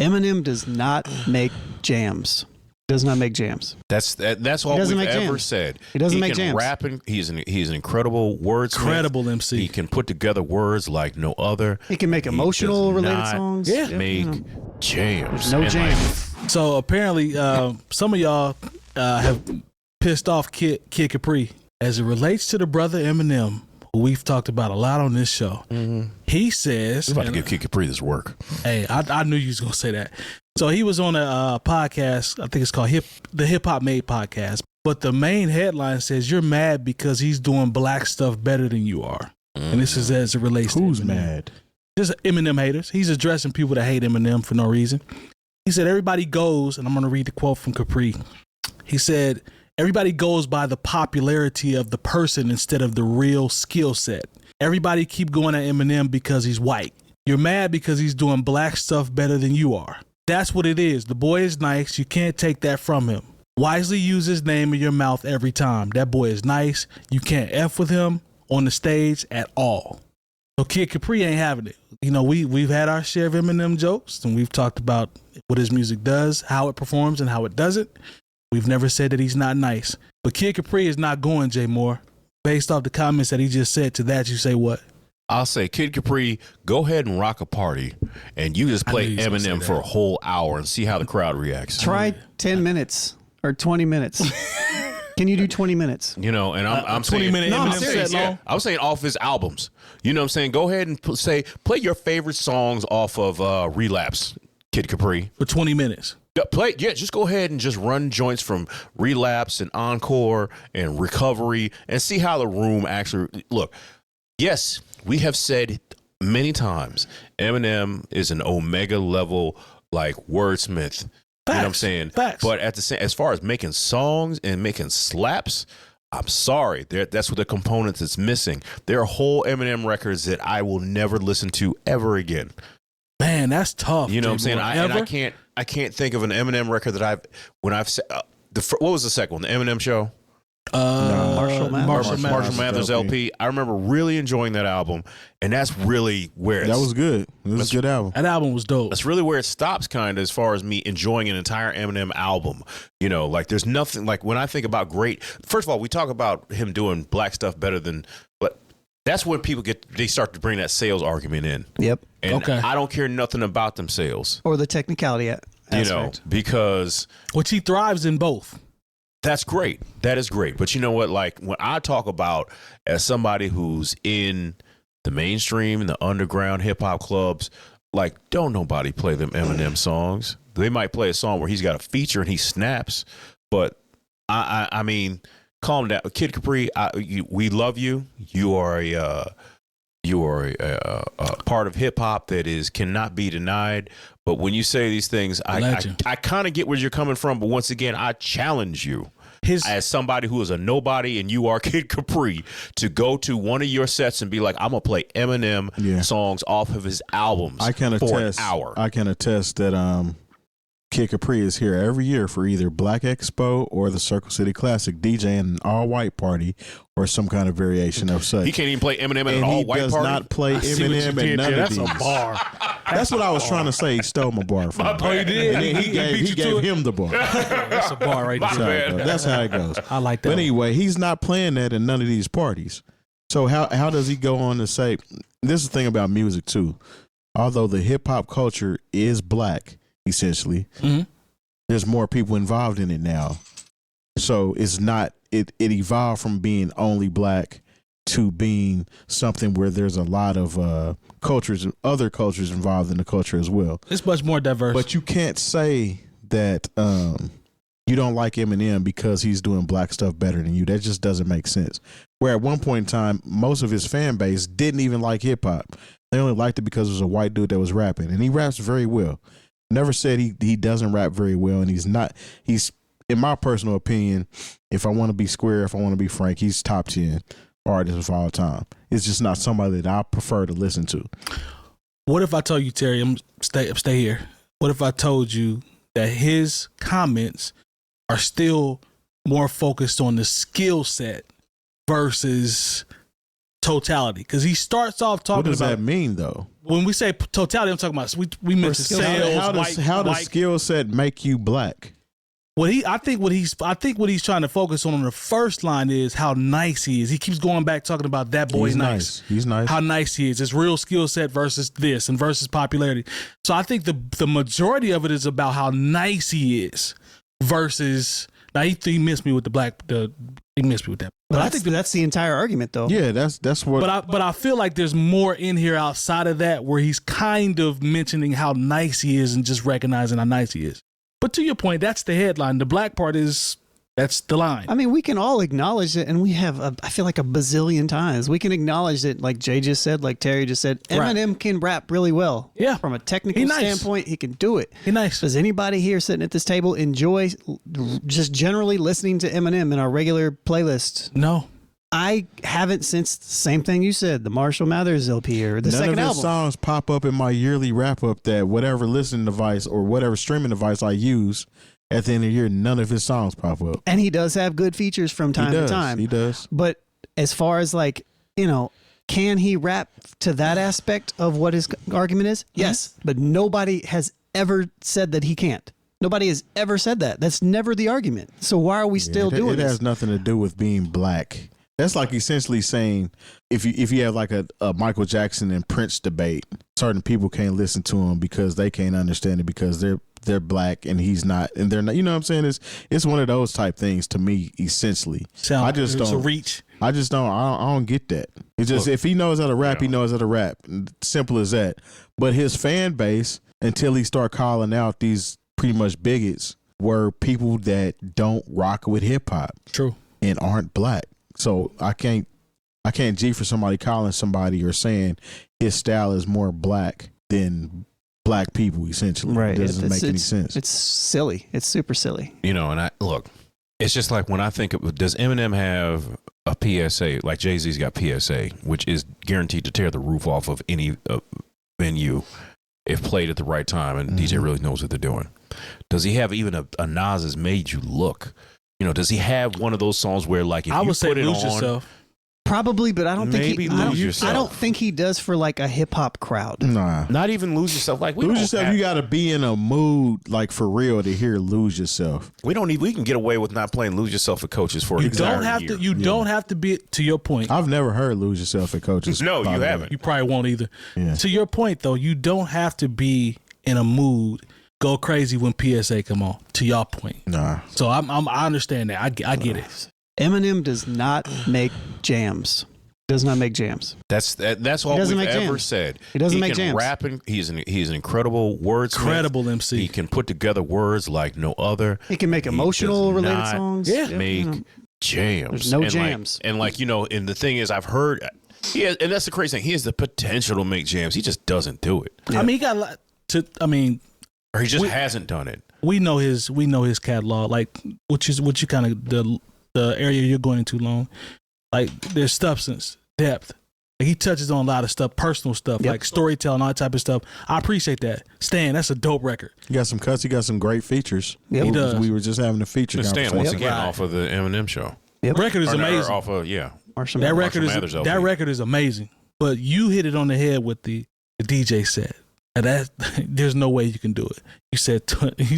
Eminem does not make jams. Does not make jams. That's all we've ever said. He doesn't he make can jams. Rap and he's an incredible wordsmith. Incredible MC. He can put together words like no other. He can make emotional related songs. Yeah. Make jams. No And jams. So apparently, some of y'all have pissed off Kid Capri as it relates to the brother Eminem, who we've talked about a lot on this show. He says, I'm about to give Kid Capri this work. Hey, I knew you was gonna say that. So he was on a podcast, I think it's called the Hip Hop Made podcast. But the main headline says you're mad because he's doing black stuff better than you are. And this is as it relates to Who's Eminem. mad? Just Eminem haters. He's addressing people that hate Eminem for no reason. He said everybody goes, and I'm going to read the quote from Capri. He said, everybody goes by the popularity of the person instead of the real skill set. Everybody keep going at Eminem because he's white. You're mad because he's doing black stuff better than you are. That's what it is. The boy is nice. You can't take that from him. Wisely use his name in your mouth every time. That boy is nice. You can't F with him on the stage at all. So Kid Capri ain't having it. You know, we've had our share of Eminem jokes, and we've talked about what his music does, how it performs, and how it doesn't. We've never said that he's not nice. But Kid Capri is not going, Jay Moore. Based off the comments that he just said to that, you say what? I'll say, Kid Capri, go ahead and rock a party, and you just play Eminem for a whole hour and see how the crowd reacts. Try 10 minutes or 20 minutes. Can you do 20 minutes? You know, and I'm 20 saying, minute Eminem set long. I'm saying off his albums. You know what I'm saying? Go ahead and play your favorite songs off of Relapse, Kid Capri. For 20 minutes. Just go ahead and just run joints from Relapse and Encore and Recovery and see how the room actually look. Yes, we have said many times Eminem is an Omega level like wordsmith. You know what I'm saying? Facts. But at the same, as far as making songs and making slaps, I'm sorry. That's what the components that's missing. There are whole Eminem records that I will never listen to ever again. Man, that's tough. You know what I'm saying? I can't think of an Eminem record that I've said. What was the second one? The Eminem Show? Marshall Mathers LP. I remember really enjoying that album, and that's really where That was good. It was a good album. That album was dope. That's really where it stops, kind of, as far as me enjoying an entire Eminem album. You know, like there's nothing like when I think about great. First of all, we talk about him doing black stuff better than, but that's when people they start to bring that sales argument in. Yep. And I don't care nothing about them sales. Or the technicality aspect. You know, because which he thrives in both. That's great. That is great. But you know what? Like when I talk about as somebody who's in the mainstream and the underground hip hop clubs, like don't nobody play them Eminem songs. They might play a song where he's got a feature and he snaps, but I mean, calm down, Kid Capri. We love you. You are a part of hip hop that cannot be denied. But when you say these things, I kind of get where you're coming from. But once again, I challenge you as somebody who is a nobody and you are Kid Capri to go to one of your sets and be like, I'm going to play Eminem songs off of his albums for an hour. I can attest that Kid Capri is here every year for either Black Expo or the Circle City Classic, DJing an all-white party or some kind of variation of such. He can't even play Eminem at an all-white party? He does not play Eminem at none of these. That's a bar. That's what I was trying to say. He stole my bar from me. Oh, he did? And then he gave him the bar. That's a bar right there. That's how it goes. I like that. But anyway, he's not playing that in none of these parties. So how does he go on to say, this is the thing about music too. Although the hip-hop culture is black, essentially, there's more people involved in it now. So it's not, it evolved from being only black to being something where there's a lot of other cultures involved in the culture as well. It's much more diverse. But you can't say that you don't like Eminem because he's doing black stuff better than you. That just doesn't make sense. Where at one point in time, most of his fan base didn't even like hip hop. They only liked it because it was a white dude that was rapping, and he raps very well. Never said he doesn't rap very well, and he's in my personal opinion, if I want to be square, if I want to be frank, he's top 10 artist of all time. It's just not somebody that I prefer to listen to. What if I told you, Terry, stay here. What if I told you that his comments are still more focused on the skill set versus totality, because he starts off talking What does about that mean, though? when we say totality. I'm talking about we mentioned sales. How does skill set make you black? I think what he's trying to focus on the first line is how nice he is. He keeps going back talking about that boy's nice. He's nice. How nice he is. It's real skill set versus this and versus popularity. So I think the majority of it is about how nice he is versus. Now he missed me with he missed me with that. But I think that's the entire argument, though. Yeah, that's what. But I feel like there's more in here outside of that where he's kind of mentioning how nice he is and just recognizing how nice he is. But to your point, that's the headline. The black part that's the line. I mean, we can all acknowledge it, and we have, I feel like a bazillion times. We can acknowledge that, like Jay just said, like Terry just said, Eminem can rap really well. Yeah. From a technical standpoint, he can do it. He's nice. Does anybody here sitting at this table enjoy just generally listening to Eminem in our regular playlist? No. I haven't since the same thing you said, the Marshall Mathers LP or the second None of his album. songs pop up in my yearly wrap up that whatever listening device or whatever streaming device I use at the end of the year, none of his songs pop up. And he does have good features from time to time. He does. But as far as like, can he rap to that aspect of what his argument is? Yes. But nobody has ever said that he can't. Nobody has ever said that. That's never the argument. So why are we still doing it? It has nothing to do with being black. That's like essentially saying if you have like a Michael Jackson and Prince debate, certain people can't listen to him because they can't understand it because they're black and he's not, and they're not. You know what I'm saying? It's one of those type things to me. Essentially, I just don't. It's a reach. I just don't. I don't get that. It's just if he knows how to rap, he knows how to rap. Simple as that. But his fan base, until he start calling out these pretty much bigots, were people that don't rock with hip hop. True. And aren't black. So I can't G for somebody calling somebody or saying his style is more black than black people, essentially. Right. It doesn't make any sense. It's silly. It's super silly. And it's just like when I think of, does Eminem have a PSA, like Jay-Z's got PSA, which is guaranteed to tear the roof off of any venue if played at the right time and DJ really knows what they're doing. Does he have even a Nas's Made You Look? Does he have one of those songs where, like, if I you would say put it Lose on, Yourself. Probably, but I don't think Maybe Lose Yourself. I don't think he does for like a hip hop crowd. Nah. not even Lose Yourself. Like, Lose Yourself, you got to be in a mood, like, for real to hear Lose Yourself. we can get away with not playing Lose Yourself for coaches for an You entire don't have year. to. You don't have to be. To your point, I've never heard Lose Yourself at Coaches. No, you haven't. you probably won't either. Yeah. To your point, though, you don't have to be in a mood. Go crazy when PSA come on. To your point. Nah. So I understand that. I get it. Eminem does not make jams. Does not make jams. That's all doesn't we've make ever jams. said. He doesn't make can jams. rap and he's an incredible wordsmith. Incredible MC. He can put together words like no other. He can make emotional does related not songs. Yeah. Make jams. There's no And jams. and the thing is, I've heard and that's the crazy thing. He has the potential to make jams. He just doesn't do it. I mean, he got a lot to. I mean, Or he just hasn't done it. we know his catalog, like what you kind of the area you're going into long. Like there's substance, depth. Like, he touches on a lot of stuff, personal stuff, like storytelling, all that type of stuff. I appreciate that. Stan, that's a dope record. He got some cuts. He got some great features. Yep. He does. We were just having a feature Stan conversation. once again Right. off of the Eminem show. Yep. Record is Or amazing. off of Marshall That Mathers. record Mathers is amazing. But you hit it on the head with the DJ set, and that there's no way you can do it. You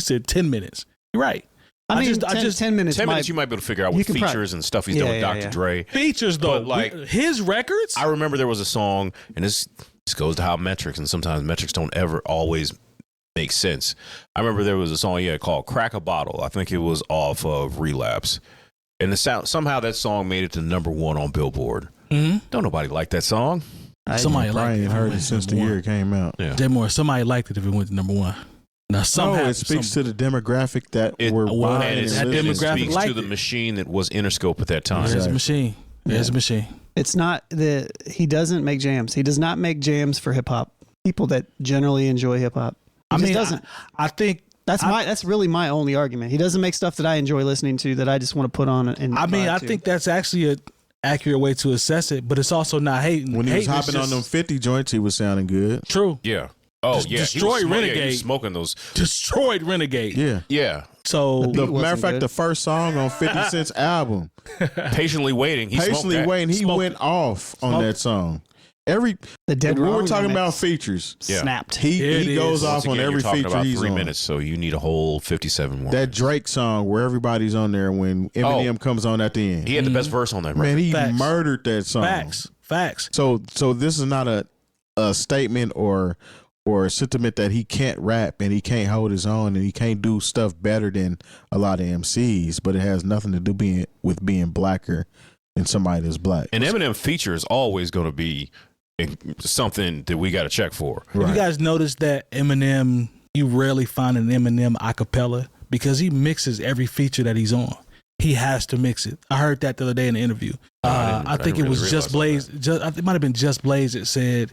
said 10 minutes. You're right. I mean, I just 10 minutes. 10 minutes you might be able to figure out you with can features and stuff he's done with Dr. Dre. features though. But, like, his records. I remember there was a song, and this goes to how metrics, and sometimes metrics don't ever always make sense. I remember there was a song called Crack a Bottle. I think it was off of Relapse. And somehow that song made it to #1 on Billboard. Mm-hmm. Don't nobody like that song. Somebody liked Probably it. ain't heard it since the year it came out. Yeah. Jay Moore, somebody liked it if it went to #1. Now somehow it speaks to the demographic that we're well, buying And that and it listening demographic speaks liked to the it. machine that was Interscope at that time. There's a Exactly. machine. There's a machine. It's not he doesn't make jams. He does not make jams for hip hop. People that generally enjoy hip hop. I mean, doesn't. I think That's really my only argument. He doesn't make stuff that I enjoy listening to that I just want to put on and I vibe to. think that's actually an accurate way to assess it, but it's also not hating. When he was Hating is hopping on just- them 50 joints, he was sounding good. True. Yeah. Oh Just yeah, destroyed he was Renegade. smoking those. Destroyed Renegade. Yeah. Yeah, So The The wasn't matter of fact, good. the first song on 50 Cent's album, patiently waiting. He smoked patiently that. waiting, he Smoked went it. off on Smoked that song. Every The Dead when we're Wrong talking remix about features, Yeah. snapped. Here it he goes is. off Once on again, every you're talking feature about he's 3 on. minutes, so you need a whole 57 more. That Drake song where everybody's on there when Eminem comes on at the end. He had the best verse on that record. Man, he Facts. murdered that song. Facts. So this is not a statement or a sentiment that he can't rap and he can't hold his own and he can't do stuff better than a lot of MCs, but it has nothing to do with being blacker than somebody that's black. And Eminem feature is always going to be something that we got to check for. Have you guys noticed that Eminem, you rarely find an Eminem a cappella because he mixes every feature that he's on. He has to mix it. I heard that the other day in the interview. I think it didn't was really Just realize Blaze. It might have been Just Blaze that said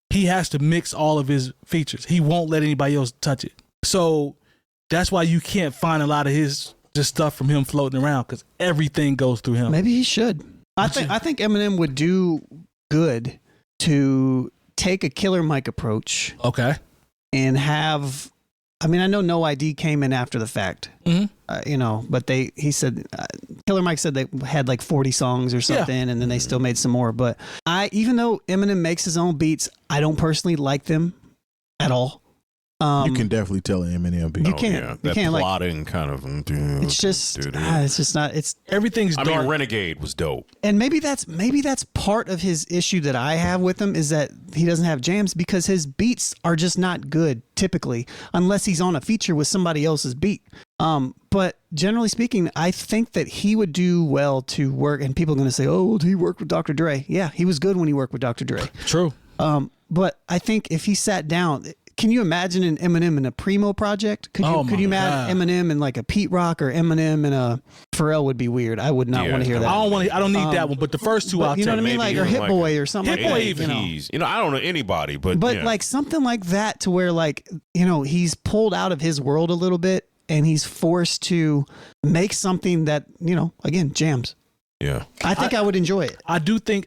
he has to mix all of his features. He won't let anybody else touch it. So that's why you can't find a lot of his just stuff from him floating around because everything goes through him. Maybe he should. I think Eminem would do good to take a Killer Mike approach Okay. and have. I mean, I know No ID came in after the fact, but he said Killer Mike said they had like 40 songs or something, and then they still made some more. But even though Eminem makes his own beats, I don't personally like them at all. You can definitely tell an Eminem beat. You can't. Yeah, You that can't, like- plotting kind of. It's just not. It's Everything's I dark. mean, Renegade was dope. and maybe that's part of his issue that I have with him is that he doesn't have jams because his beats are just not good typically unless he's on a feature with somebody else's beat. But generally speaking, I think that he would do well to work. And people are going to say, "Oh, he worked with Dr. Dre." Yeah, he was good when he worked with Dr. Dre. True. But I think if he sat down. Can you imagine an Eminem in a Primo project? Could you imagine Eminem in like a Pete Rock or Eminem in a Pharrell would be weird. I would not want to hear that. I don't need that one, but the first two I'll you know take. what I mean? Like or Hit Boy or something Hit Boy like even. that. I don't know anybody, but yeah. like something like that to where like, he's pulled out of his world a little bit and he's forced to make something that, again, jams. Yeah. I think I would enjoy it. I do think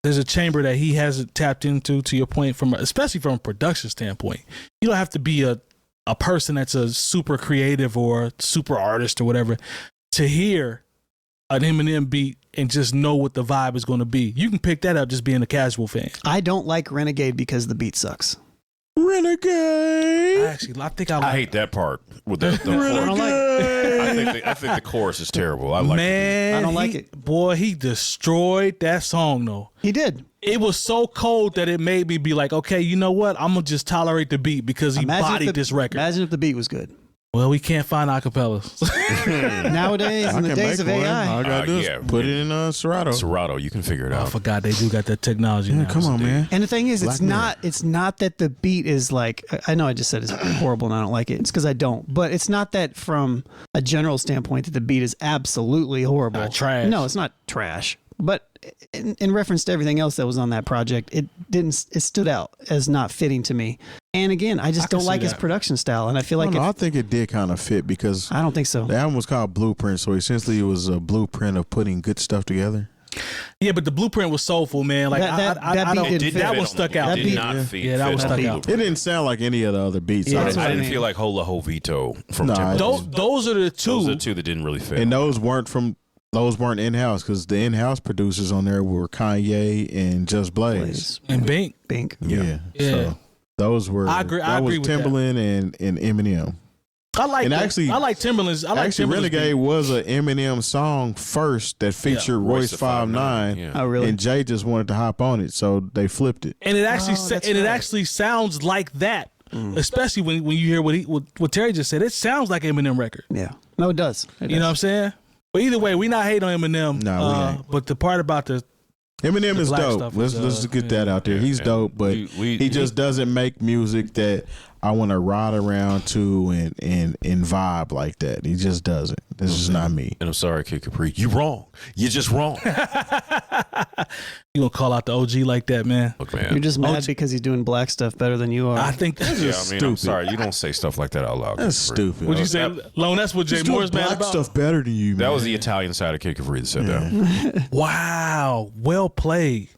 there's a chamber that he hasn't tapped into, to your point, especially from a production standpoint. You don't have to be a person that's a super creative or super artist or whatever to hear an Eminem beat and just know what the vibe is going to be. You can pick that up just being a casual fan. I don't like Renegade because the beat sucks. Renegade. I think I I like hate that part with the I don't like it. I think the chorus is terrible. I like Man, I don't like it. Boy, he destroyed that song though. He did. It was so cold that it made me be like, okay, you know what? I'm gonna just tolerate the beat because he bodied this record. Imagine if the beat was good. Well, we can't find acapellas. Nowadays, in the days of All AI. I gotta do is put it in Serato. Serato, you can figure it I out. forgot they do got that technology now. Come on, man. And the thing is, Black Mirror. it's not that the beat is like, I know I just said it's horrible and I don't like it. It's because I don't. But it's not that from a general standpoint that the beat is absolutely horrible. Trash. No, it's not trash. But in reference to everything else that was on that project, it stood out as not fitting to me. And again, I just can don't like see his that. production style. And I feel like I think it did kind of fit because I don't think so. the album was called Blueprint, so essentially it was a blueprint of putting good stuff together. Yeah, but the blueprint was soulful, man. Like That I beat don't. didn't fit That on one the- stuck it out. did beat- not fit. Yeah, that one fit stuck on out. the It didn't sound like any of the other beats. Yeah, on that's it. what I I didn't mean. feel like Hola Jovito from No, Timberland. Those are the two. Those are the two that didn't really fit. And those weren't in-house because the in-house producers on there were Kanye and Just Blaze. and Bink. Bink. Yeah. So those were I agree that was with that. Timberland and Eminem. I like. And actually- I like Timberland's. I like Actually, Timberland's Renegade beat. was an Eminem song first that featured Royce the 5'9", Yeah. Oh, really? and Jay just wanted to hop on it, so they flipped it. And it actually that's it right. actually sounds like that. Especially when you hear what Terry just said. It sounds like an Eminem record. Yeah. No, it does. It You know what does. I'm saying? But either way, we not hating on Eminem. No, we ain't. But the part about the Eminem The is black dope. stuff Let's is, just get that out there. yeah, He's yeah. dope, but he just doesn't make music that I want to ride around to and vibe like that. He just doesn't. This is not me. And I'm sorry, Kid Capri. You wrong. You're just wrong. you gonna call out the OG like that, man? Look, man. You're just mad because he's doing black stuff better than you are. I think that's yeah, I just mean, I'm stupid. sorry. You don't say stuff like that out loud. That's Kid Capri. stupid. What'd you say, Lone? That's what Jay He's doing Moore's mad black about. stuff better than you, man. That was the Italian side of Kid Capri that said that. Wow, well played.